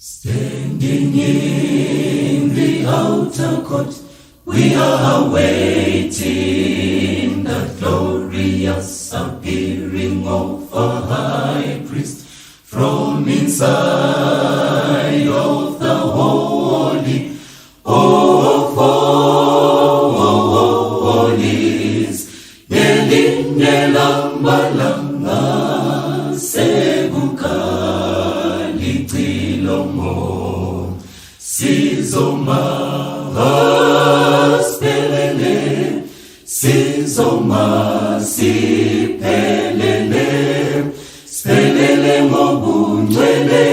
Standing in the outer court, we are awaiting the glorious appearing of our high priest from inside of the holy of holies. Nelinye lambalanga sebukali tilomo Sizoma siphelele, Sizoma siphelele, siphelele ngobungcwele,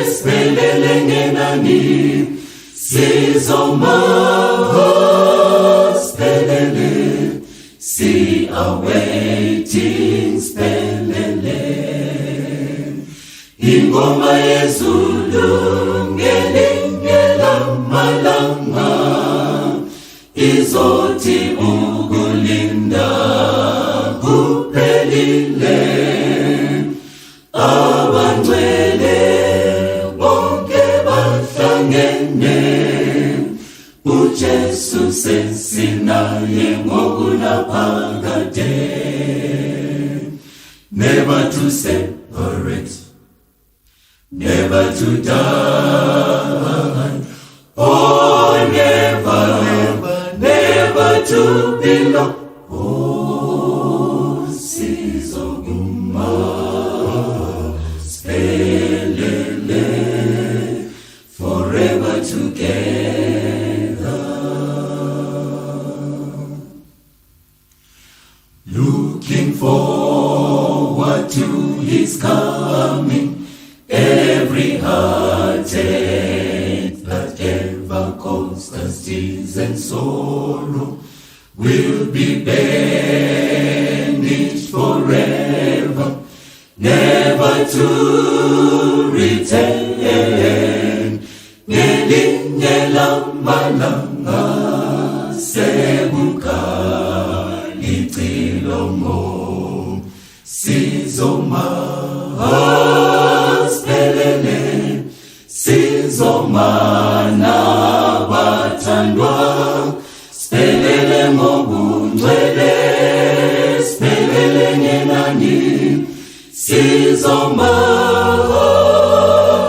siphelele ngenani. Sizoma siphelele, si awaiting siphelele. Ingoma yezulu ngelinye lamalanga izothi ukulinda kuphelile. Abangcwele bonke bahlangene, uJesu sesinaye ngokulaphakade. Never to separate, never to die, oh never, never to belong. Oh Sizoma siphelele, forever together. Looking forward to his coming, every heartache that ever caused us tears and sorrow will be banished forever, never to return. Ngelinye lamalanga sebukali tilomo Sizoma siphelele, Sizoma nabathandwa, siphelele ngobungcwele, siphelele ngenani. Sizoma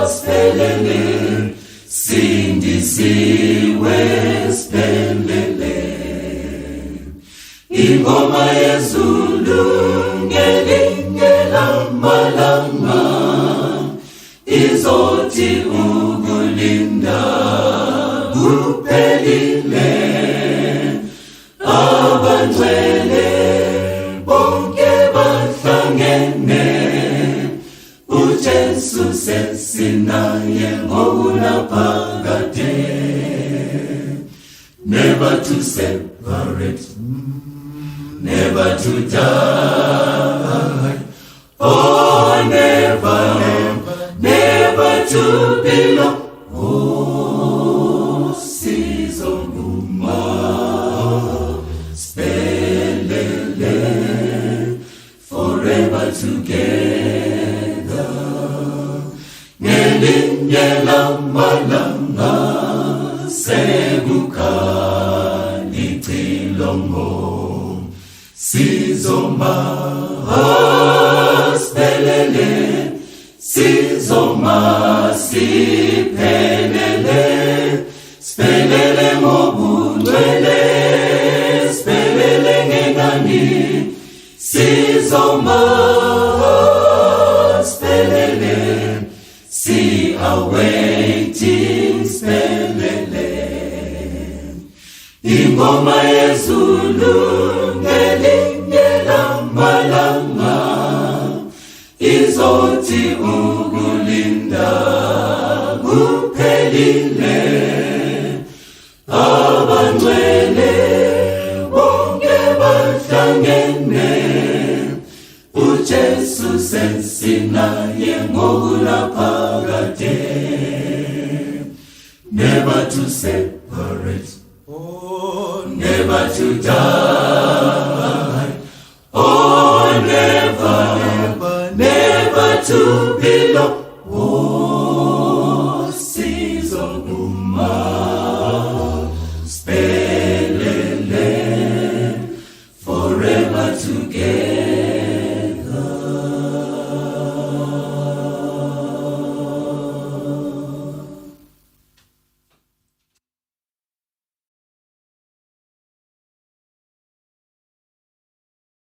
siphelele, sindisiwe siphelele. Ingoma yezulu ngelinye lamalanga izothi ukulinda kuphelile. Abangcwele bonke bahlangene, uJesu sesinaye ngokulaphakade. Never to separate, never to die, oh never, never to belong. Oh Sizoma siphelele, forever together. Ngelinye lamalanga sebukali tilomo Sizoma siphelele, Sizoma siphelele, siphelele ngobungcwele, siphelele ngenani. Sizoma siphelele, si awaiting siphelele. Ingoma yezulu ngelinye lamalanga izothi ukulinda kuphelile. Abangcwele bonke bahlangene, uJesu sesinaye ngokulaphakade. Never to separate, oh never to die.